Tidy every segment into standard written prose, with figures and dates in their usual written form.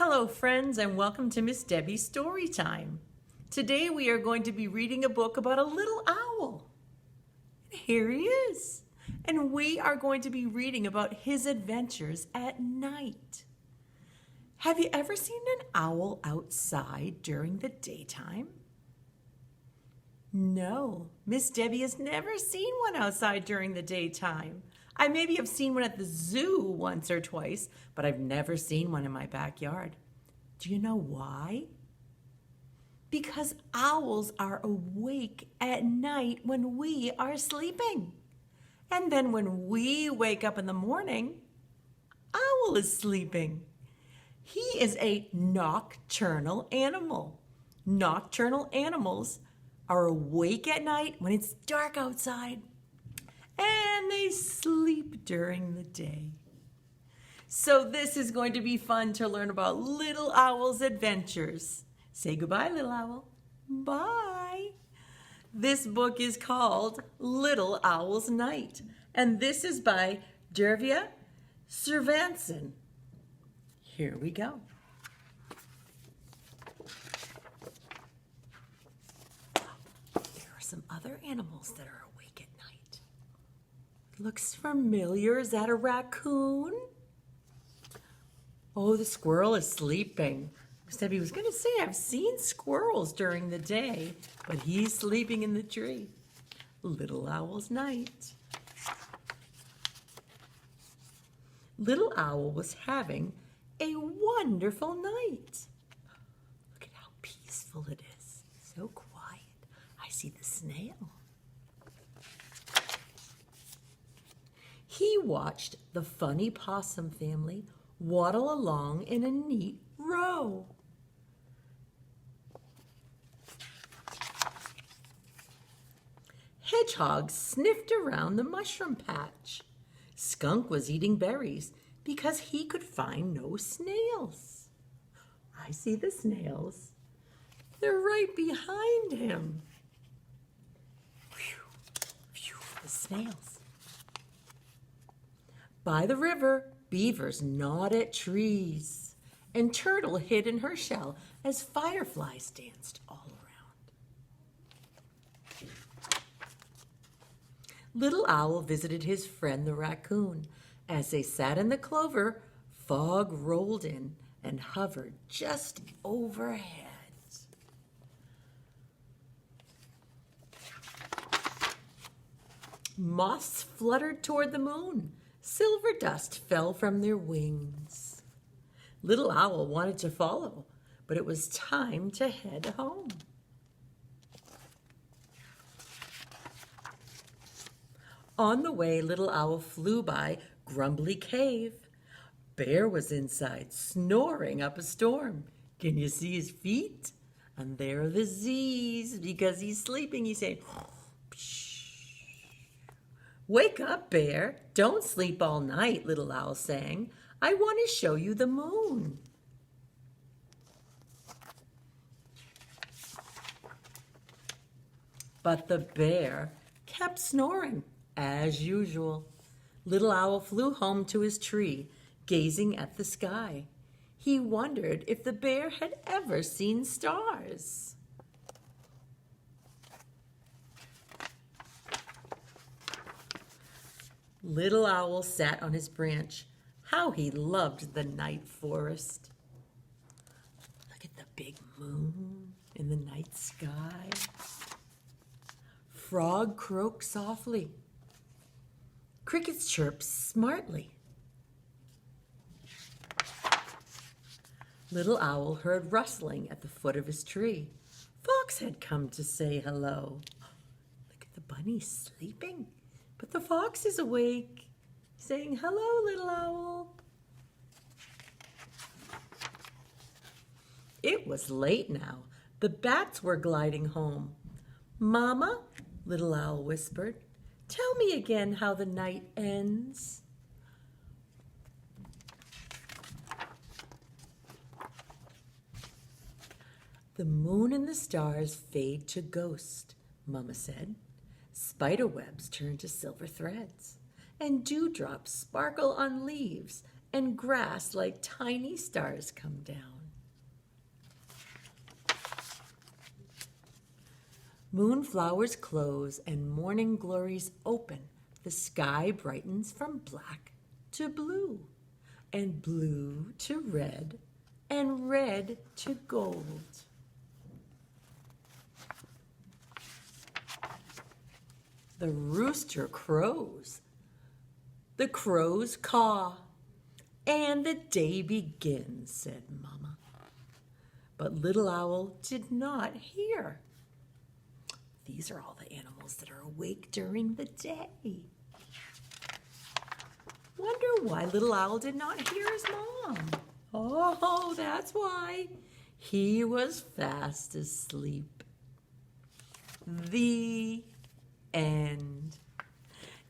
Hello friends and welcome to Miss Debbie's Story Time. Today we are going to be reading a book about a little owl. Here he is. And we are going to be reading about his adventures at night. Have you ever seen an owl outside during the daytime? No, Miss Debbie has never seen one outside during the daytime. I maybe have seen one at the zoo once or twice, but I've never seen one in my backyard. Do you know why? Because owls are awake at night when we are sleeping. And then when we wake up in the morning, owl is sleeping. He is a nocturnal animal. Nocturnal animals are awake at night when it's dark outside, and they sleep during the day. So this is going to be fun to learn about Little Owl's adventures. Say goodbye, Little Owl. Bye. This book is called Little Owl's Night, and this is by Dervia Servanson. Here we go. There are some other animals that are awake at night. Looks familiar. Is that a raccoon? Oh, the squirrel is sleeping. Debbie was going to say, I've seen squirrels during the day, but he's sleeping in the tree. Little Owl's Night. Little Owl was having a wonderful night. Look at how peaceful it is. So quiet. I see the snail. He watched the funny possum family waddle along in a neat row. Hedgehog sniffed around the mushroom patch. Skunk was eating berries because he could find no snails. I see the snails. They're right behind him. Phew, phew, the snails. By the river, beavers gnawed at trees, and Turtle hid in her shell as fireflies danced all around. Little Owl visited his friend the raccoon. As they sat in the clover, fog rolled in and hovered just overhead. Moths fluttered toward the moon. Silver dust fell from their wings. Little Owl wanted to follow, but it was time to head home. On the way, Little Owl flew by Grumbly Cave. Bear was inside, snoring up a storm. Can you see his feet? And there are the Z's. Because he's sleeping, he's saying, psh. Wake up, Bear. Don't sleep all night, Little Owl sang. I want to show you the moon. But the bear kept snoring, as usual. Little Owl flew home to his tree, gazing at the sky. He wondered if the bear had ever seen stars. Little Owl sat on his branch. How he loved the night forest. Look at the big moon in the night sky. Frog croaked softly. Crickets chirped smartly. Little Owl heard rustling at the foot of his tree. Fox had come to say hello. Look at the bunny sleeping. But the fox is awake, saying, hello, Little Owl. It was late now. The bats were gliding home. Mama, Little Owl whispered, tell me again how the night ends. The moon and the stars fade to ghost, Mama said. Spider webs turn to silver threads, and dewdrops sparkle on leaves and grass like tiny stars come down. Moonflowers close and morning glories open. The sky brightens from black to blue, and blue to red, and red to gold. The rooster crows. The crows caw. And the day begins, said Mama. But Little Owl did not hear. These are all the animals that are awake during the day. Wonder why Little Owl did not hear his mom. Oh, that's why. He was fast asleep. The end.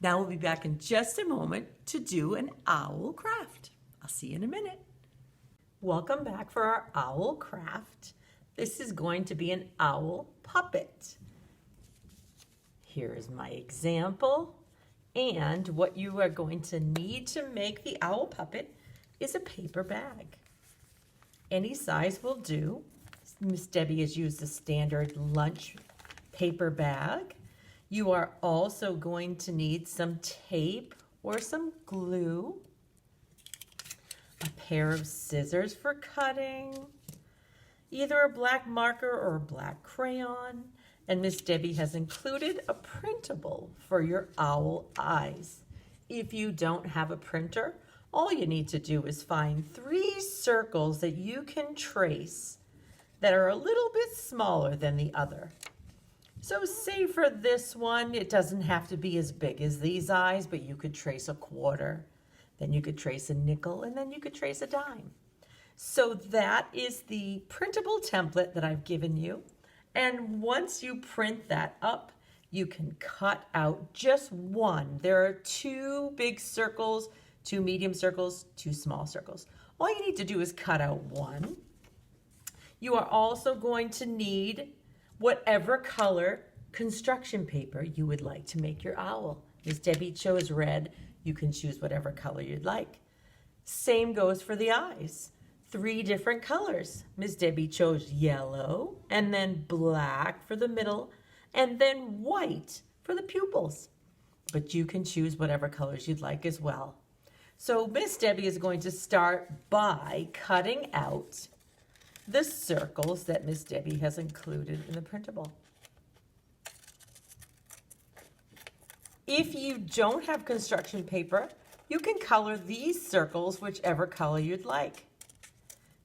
Now we'll be back in just a moment to do an owl craft. I'll see you in a minute. Welcome back for our owl craft. This is going to be an owl puppet. Here is my example. And what you are going to need to make the owl puppet is a paper bag. Any size will do. Miss Debbie has used a standard lunch paper bag. You are also going to need some tape or some glue, a pair of scissors for cutting, either a black marker or a black crayon, and Miss Debbie has included a printable for your owl eyes. If you don't have a printer, all you need to do is find 3 circles that you can trace that are a little bit smaller than the other. So say for this one, it doesn't have to be as big as these eyes, but you could trace a quarter, then you could trace a nickel, and then you could trace a dime. So that is the printable template that I've given you. And once you print that up, you can cut out just one. There are 2 big circles, 2 medium circles, 2 small circles. All you need to do is cut out one. You are also going to need whatever color construction paper you would like to make your owl. Miss Debbie chose red. You can choose whatever color you'd like. Same goes for the eyes. 3 different colors. Miss Debbie chose yellow, and then black for the middle, and then white for the pupils. But you can choose whatever colors you'd like as well. So Miss Debbie is going to start by cutting out the circles that Miss Debbie has included in the printable. If you don't have construction paper, you can color these circles whichever color you'd like.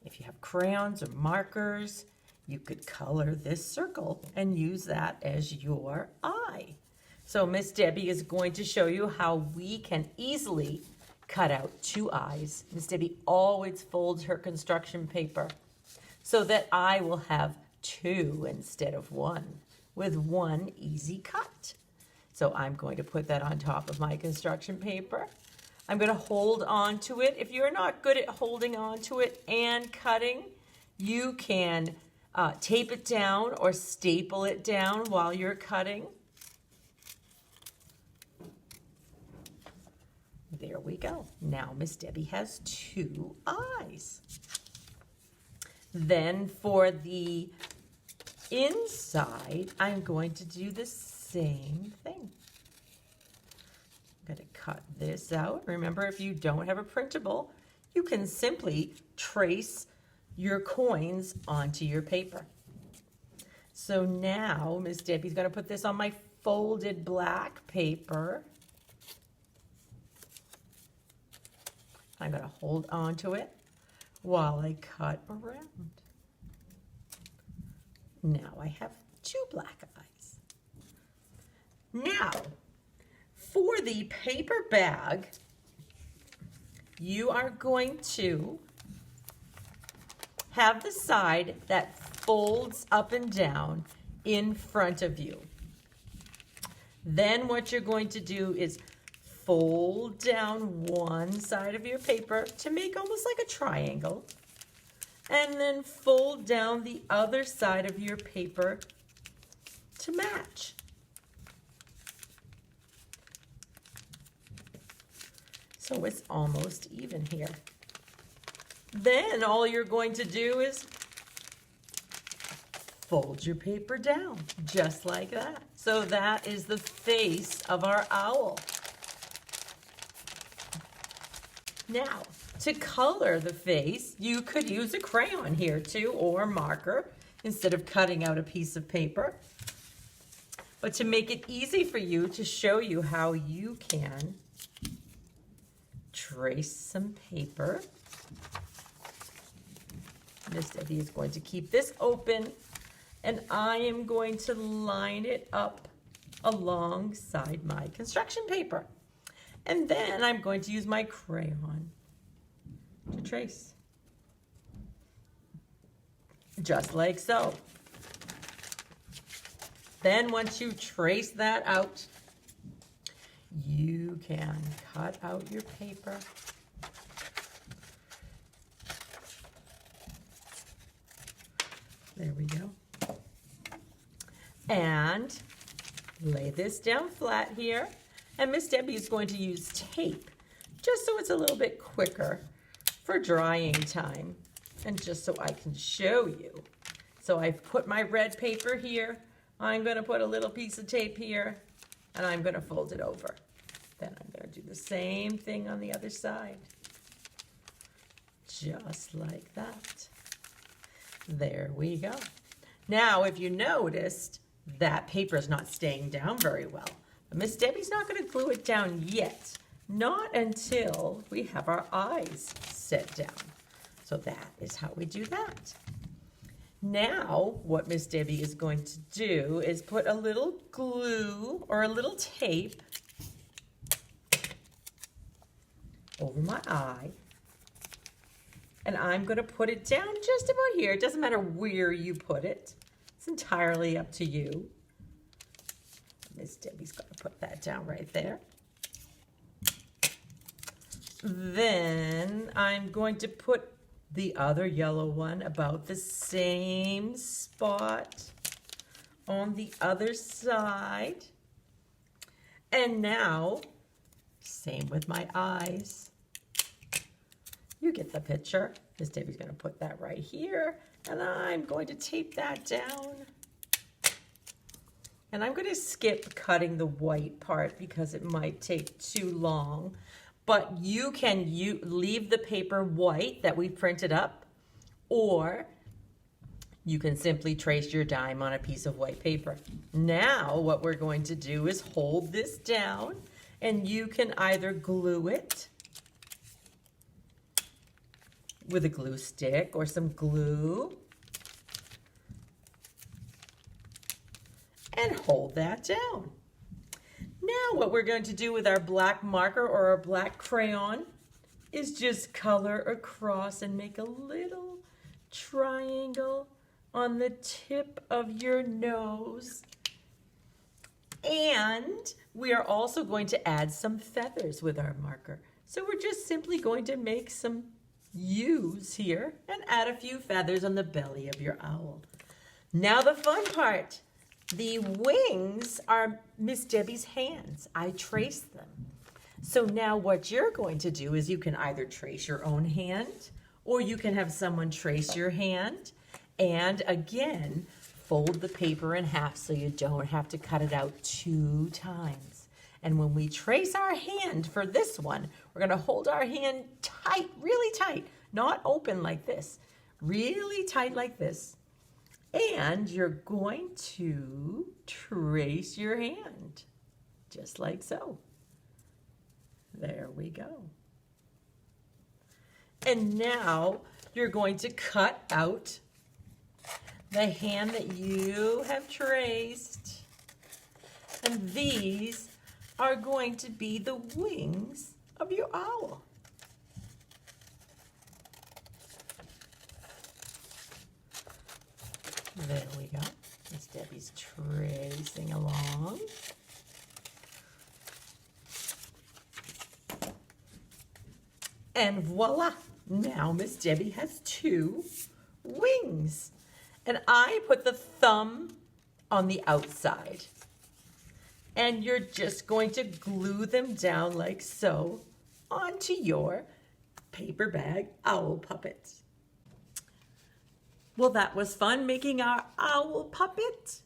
If you have crayons or markers, you could color this circle and use that as your eye. So Miss Debbie is going to show you how we can easily cut out 2 eyes. Miss Debbie always folds her construction paper so that I will have 2 instead of 1 with 1 easy cut. So I'm going to put that on top of my construction paper. I'm going to hold on to it. If you're not good at holding on to it and cutting, you can tape it down or staple it down while you're cutting. There we go. Now Miss Debbie has 2 eyes. Then for the inside, I'm going to do the same thing. I'm going to cut this out. Remember, if you don't have a printable, you can simply trace your coins onto your paper. So now Miss Debbie's going to put this on my folded black paper. I'm going to hold on to it while I cut around. Now I have 2 black eyes. Now, for the paper bag, you are going to have the side that folds up and down in front of you. Then what you're going to do is fold down one side of your paper to make almost like a triangle, and then fold down the other side of your paper to match. So it's almost even here. Then all you're going to do is fold your paper down, just like that. So that is the face of our owl. Now, to color the face, you could use a crayon here too, or marker, instead of cutting out a piece of paper. But to make it easy for you, to show you how you can trace some paper, Miss Debbie is going to keep this open, and I am going to line it up alongside my construction paper. And then I'm going to use my crayon to trace. Just like so. Then once you trace that out, you can cut out your paper. There we go. And lay this down flat here. And Miss Debbie is going to use tape, just so it's a little bit quicker for drying time, and just so I can show you. So I've put my red paper here. I'm going to put a little piece of tape here, and I'm going to fold it over. Then I'm going to do the same thing on the other side. Just like that. There we go. Now, if you noticed, that paper is not staying down very well. But Miss Debbie's not going to glue it down yet. Not until we have our eyes set down. So that is how we do that. Now, what Miss Debbie is going to do is put a little glue or a little tape over my eye. And I'm going to put it down just about here. It doesn't matter where you put it. It's entirely up to you. Miss Debbie's going to put that down right there. Then I'm going to put the other yellow one about the same spot on the other side. And now, same with my eyes. You get the picture. Miss Debbie's going to put that right here, and I'm going to tape that down. And I'm going to skip cutting the white part because it might take too long. But you can leave the paper white that we printed up, or you can simply trace your dime on a piece of white paper. Now what we're going to do is hold this down, and you can either glue it with a glue stick or some glue, and hold that down. Now what we're going to do with our black marker or our black crayon is just color across and make a little triangle on the tip of your nose. And we are also going to add some feathers with our marker. So we're just simply going to make some U's here and add a few feathers on the belly of your owl. Now the fun part. The wings are Miss Debbie's hands. I traced them. So now what you're going to do is you can either trace your own hand, or you can have someone trace your hand, and again, fold the paper in half so you don't have to cut it out 2 times. And when we trace our hand for this one, we're going to hold our hand tight, really tight, not open like this, really tight like this. And you're going to trace your hand, just like so. There we go. And now you're going to cut out the hand that you have traced. And these are going to be the wings of your owl. There we go. Miss Debbie's tracing along. And voila! Now Miss Debbie has 2 wings. And I put the thumb on the outside. And you're just going to glue them down like so onto your paper bag owl puppet. Well, that was fun making our owl puppet.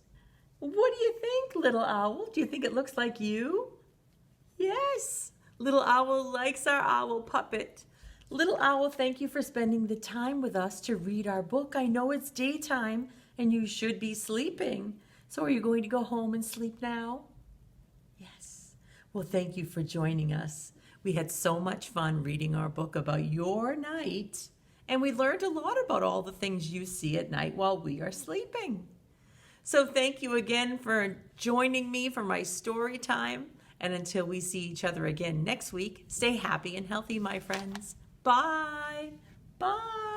What do you think, little owl? Do you think it looks like you? Yes, little owl likes our owl puppet. Little owl, thank you for spending the time with us to read our book. I know it's daytime and you should be sleeping. So are you going to go home and sleep now? Yes. Well, thank you for joining us. We had so much fun reading our book about your night, and we learned a lot about all the things you see at night while we are sleeping. So thank you again for joining me for my story time. And until we see each other again next week, stay happy and healthy, my friends. Bye. Bye.